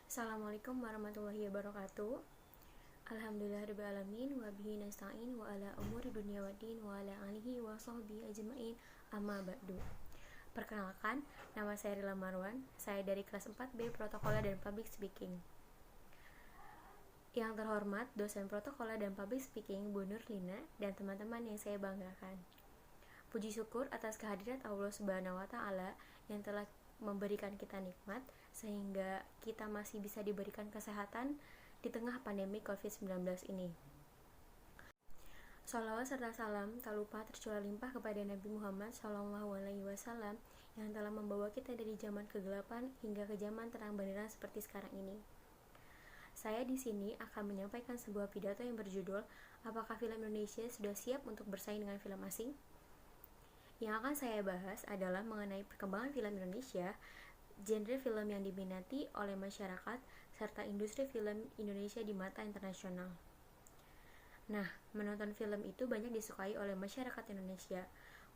Assalamualaikum warahmatullahi wabarakatuh. Alhamdulillahirrahmanirrahim. Wabihi nasta'in wa ala umuri dunia waddin wa ala alihi wa sahbihi ajma'in amma ba'du. Perkenalkan, nama saya Rila Marwan. Saya dari kelas 4B Protokoler dan Public Speaking. Yang terhormat dosen Protokoler dan Public Speaking Bu Nurlina dan teman-teman yang saya banggakan. Puji syukur atas kehadirat Allah Subhanahu wa taala yang telah memberikan kita nikmat sehingga kita masih bisa diberikan kesehatan di tengah pandemi COVID-19 ini. Shalawat serta salam tak lupa tercurah limpah kepada Nabi Muhammad SAW yang telah membawa kita dari zaman kegelapan hingga ke zaman terang benderang seperti sekarang ini. Saya di sini akan menyampaikan sebuah pidato yang berjudul Apakah film Indonesia sudah siap untuk bersaing dengan film asing? Yang akan saya bahas adalah mengenai perkembangan film Indonesia, genre film yang diminati oleh masyarakat, serta industri film Indonesia di mata internasional. Nah, menonton film itu banyak disukai oleh masyarakat Indonesia,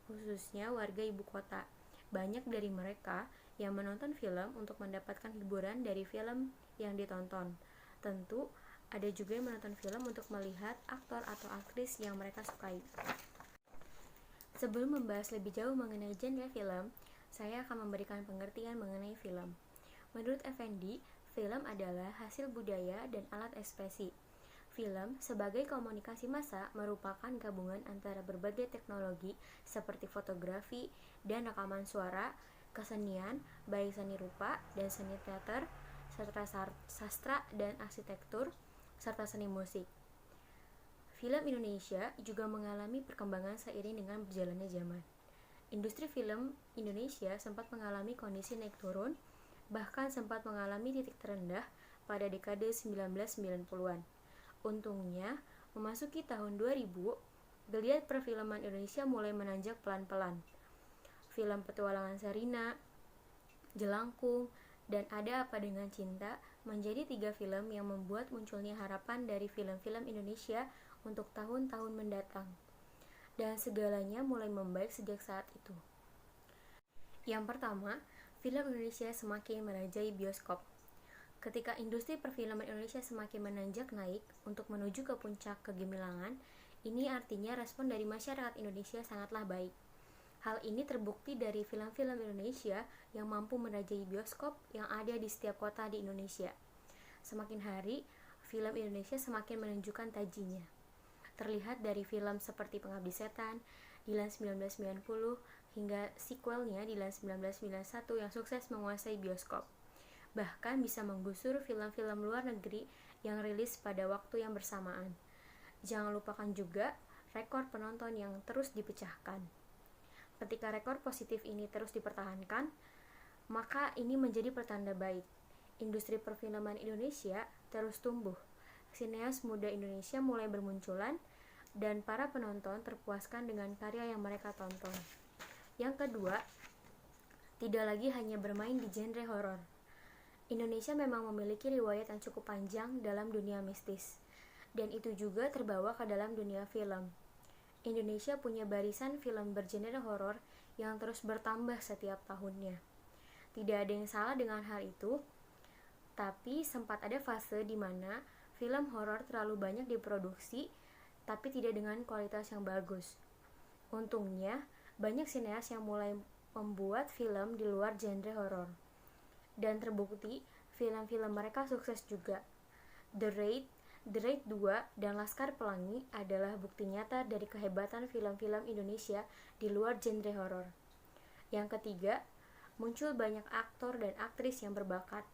khususnya warga ibu kota. Banyak dari mereka yang menonton film untuk mendapatkan hiburan dari film yang ditonton. Tentu, ada juga yang menonton film untuk melihat aktor atau aktris yang mereka sukai. Sebelum membahas lebih jauh mengenai genre film, saya akan memberikan pengertian mengenai film. Menurut Effendi, film adalah hasil budaya dan alat ekspresi. Film sebagai komunikasi massa merupakan gabungan antara berbagai teknologi seperti fotografi dan rekaman suara, kesenian, baik seni rupa dan seni teater, serta sastra dan arsitektur, serta seni musik. Film Indonesia juga mengalami perkembangan seiring dengan berjalannya zaman. Industri film Indonesia sempat mengalami kondisi naik turun, bahkan sempat mengalami titik terendah pada dekade 1990-an. Untungnya, memasuki tahun 2000, geliat perfilman Indonesia mulai menanjak pelan-pelan. Film Petualangan Sherina, Jelangkung, dan Ada Apa Dengan Cinta menjadi 3 film yang membuat munculnya harapan dari film-film Indonesia untuk tahun-tahun mendatang. Dan segalanya mulai membaik sejak saat itu. Yang pertama, film Indonesia semakin merajai bioskop. Ketika industri perfilman Indonesia semakin menanjak naik untuk menuju ke puncak kegemilangan, ini artinya respon dari masyarakat Indonesia sangatlah baik. Hal ini terbukti dari film-film Indonesia yang mampu merajai bioskop yang ada di setiap kota di Indonesia. Semakin hari, film Indonesia semakin menunjukkan tajinya. Terlihat dari film seperti Pengabdi Setan, Dilan 1990, hingga sequelnya Dilan 1991 yang sukses menguasai bioskop. Bahkan bisa menggusur film-film luar negeri yang rilis pada waktu yang bersamaan. Jangan lupakan juga rekor penonton yang terus dipecahkan. Ketika rekor positif ini terus dipertahankan, maka ini menjadi pertanda baik. Industri perfilman Indonesia terus tumbuh. Sineas muda Indonesia mulai bermunculan dan para penonton terpuaskan dengan karya yang mereka tonton. Yang kedua, tidak lagi hanya bermain di genre horor. Indonesia memang memiliki riwayat yang cukup panjang dalam dunia mistis, dan itu juga terbawa ke dalam dunia film. Indonesia punya barisan film bergenre horor yang terus bertambah setiap tahunnya. Tidak ada yang salah dengan hal itu, tapi sempat ada fase di mana film horor terlalu banyak diproduksi, tapi tidak dengan kualitas yang bagus. Untungnya, banyak sineas yang mulai membuat film di luar genre horor. Dan terbukti, film-film mereka sukses juga. The Raid 2, dan Laskar Pelangi adalah bukti nyata dari kehebatan film-film Indonesia di luar genre horor. Yang ketiga, muncul banyak aktor dan aktris yang berbakat.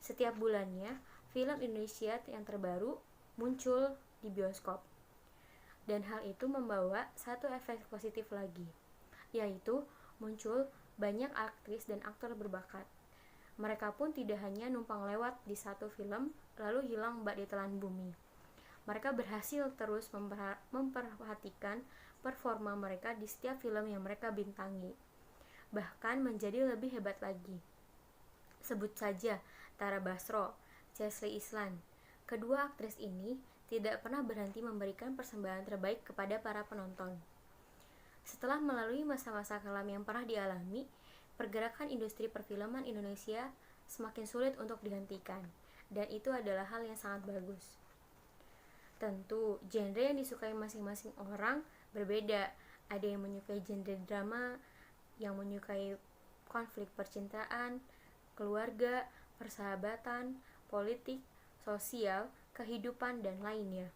Setiap bulannya, film Indonesia yang terbaru muncul di bioskop. Dan hal itu membawa satu efek positif lagi, yaitu muncul banyak aktris dan aktor berbakat. Mereka pun tidak hanya numpang lewat di satu film, lalu hilang bak di telan bumi. Mereka berhasil terus memperhatikan performa mereka di setiap film yang mereka bintangi. Bahkan menjadi lebih hebat lagi. Sebut saja Tara Basro, Chelsea Islan. Kedua aktris ini tidak pernah berhenti memberikan persembahan terbaik kepada para penonton. Setelah melalui masa-masa kelam yang pernah dialami, pergerakan industri perfilman Indonesia semakin sulit untuk dihentikan, dan itu adalah hal yang sangat bagus. Tentu, genre yang disukai masing-masing orang berbeda. Ada yang menyukai genre drama, yang menyukai konflik percintaan, keluarga, persahabatan, politik, sosial, kehidupan, dan lainnya.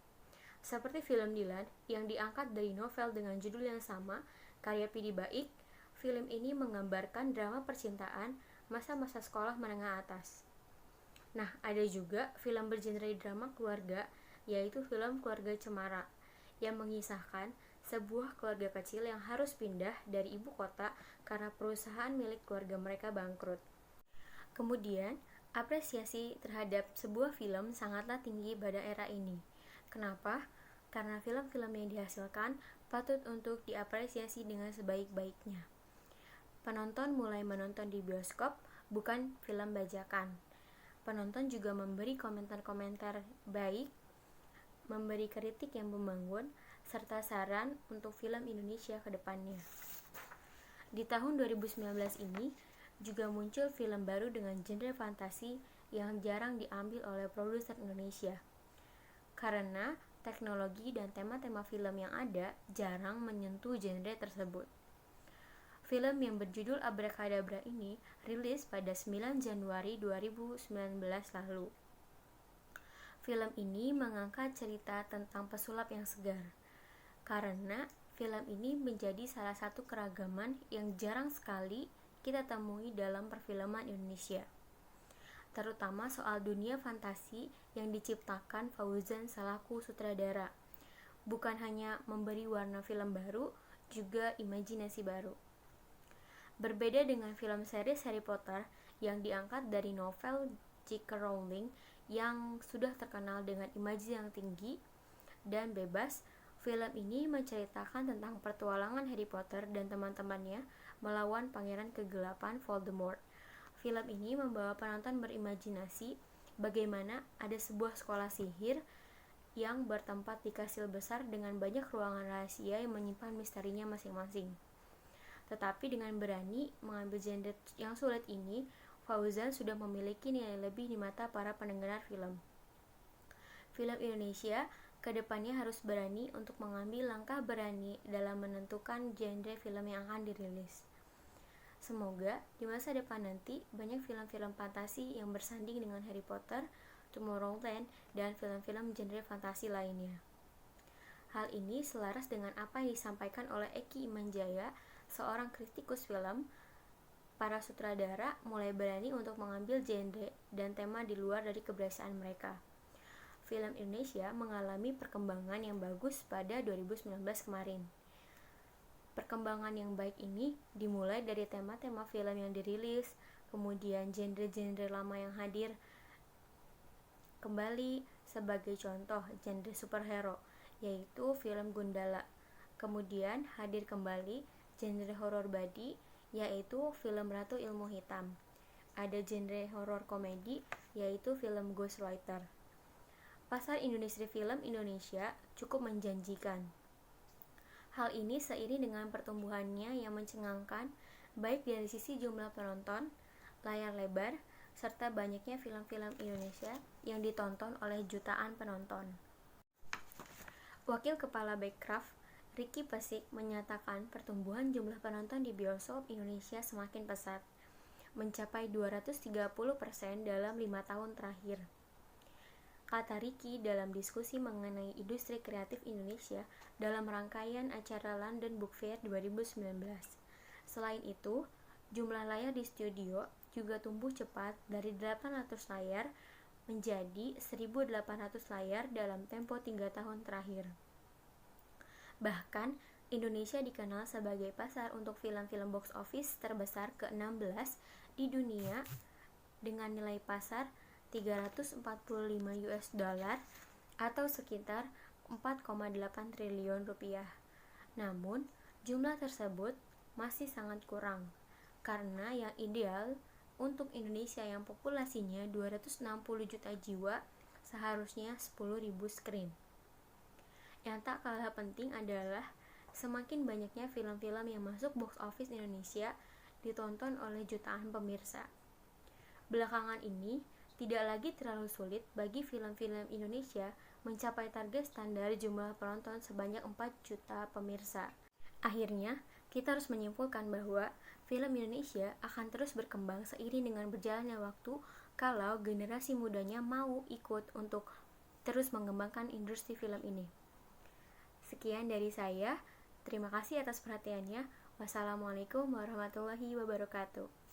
Seperti film Dilan yang diangkat dari novel dengan judul yang sama, karya Pidi Baiq, film ini menggambarkan drama percintaan masa-masa sekolah menengah atas. Nah, ada juga film bergenre drama keluarga, yaitu film Keluarga Cemara, yang mengisahkan sebuah keluarga kecil yang harus pindah dari ibu kota karena perusahaan milik keluarga mereka bangkrut. Kemudian, apresiasi terhadap sebuah film sangatlah tinggi pada era ini. Kenapa? Karena film-film yang dihasilkan patut untuk diapresiasi dengan sebaik-baiknya. Penonton mulai menonton di bioskop, bukan film bajakan. Penonton juga memberi komentar-komentar baik, memberi kritik yang membangun, serta saran untuk film Indonesia ke depannya. Di tahun 2019 ini, juga muncul film baru dengan genre fantasi yang jarang diambil oleh produser Indonesia. Karena teknologi dan tema-tema film yang ada jarang menyentuh genre tersebut. Film yang berjudul Abrakadabra ini rilis pada 9 Januari 2019 lalu. Film ini mengangkat cerita tentang pesulap yang segar. Karena film ini menjadi salah satu keragaman yang jarang sekali kita temui dalam perfilman Indonesia, terutama soal dunia fantasi yang diciptakan Fauzan selaku sutradara. Bukan hanya memberi warna film baru, juga imajinasi baru. Berbeda dengan film series Harry Potter yang diangkat dari novel J.K. Rowling yang sudah terkenal dengan imaji yang tinggi dan bebas, film ini menceritakan tentang pertualangan Harry Potter dan teman-temannya melawan pangeran kegelapan Voldemort. Film ini membawa penonton berimajinasi bagaimana ada sebuah sekolah sihir yang bertempat di kastil besar dengan banyak ruangan rahasia yang menyimpan misterinya masing-masing. Tetapi dengan berani mengambil genre yang sulit ini, Fauzan sudah memiliki nilai lebih di mata para pendengar film. Film Indonesia kedepannya harus berani untuk mengambil langkah berani dalam menentukan genre film yang akan dirilis. Semoga di masa depan nanti banyak film-film fantasi yang bersanding dengan Harry Potter, Tomorrowland, dan film-film genre fantasi lainnya. Hal ini selaras dengan apa yang disampaikan oleh Eki Imanjaya, seorang kritikus film. Para sutradara mulai berani untuk mengambil genre dan tema di luar dari kebiasaan mereka. Film Indonesia mengalami perkembangan yang bagus pada 2019 kemarin. Perkembangan yang baik ini dimulai dari tema-tema film yang dirilis, kemudian genre-genre lama yang hadir kembali. Sebagai contoh, genre superhero, yaitu film Gundala. Kemudian hadir kembali genre horor body, yaitu film Ratu Ilmu Hitam. Ada genre horor komedi, yaitu film Ghostwriter. Pasar industri film Indonesia cukup menjanjikan. Hal ini seiring dengan pertumbuhannya yang mencengangkan, baik dari sisi jumlah penonton, layar lebar, serta banyaknya film-film Indonesia yang ditonton oleh jutaan penonton. Wakil Kepala Bekraf, Ricky Pesik, menyatakan pertumbuhan jumlah penonton di bioskop Indonesia semakin pesat, mencapai 230% dalam 5 tahun terakhir. Kata Ricky dalam diskusi mengenai industri kreatif Indonesia dalam rangkaian acara London Book Fair 2019. Selain itu, jumlah layar di studio juga tumbuh cepat dari 800 layar menjadi 1.800 layar dalam tempo 3 tahun terakhir. Bahkan, Indonesia dikenal sebagai pasar untuk film-film box office terbesar ke-16 di dunia dengan nilai pasar 345 US dollar atau sekitar 4,8 triliun rupiah. Namun, jumlah tersebut masih sangat kurang karena yang ideal untuk Indonesia yang populasinya 260 juta jiwa seharusnya 10.000 screen. Yang tak kalah penting adalah semakin banyaknya film-film yang masuk box office Indonesia ditonton oleh jutaan pemirsa. Belakangan ini, tidak lagi terlalu sulit bagi film-film Indonesia mencapai target standar jumlah penonton sebanyak 4 juta pemirsa. Akhirnya, kita harus menyimpulkan bahwa film Indonesia akan terus berkembang seiring dengan berjalannya waktu kalau generasi mudanya mau ikut untuk terus mengembangkan industri film ini. Sekian dari saya. Terima kasih atas perhatiannya. Wassalamualaikum warahmatullahi wabarakatuh.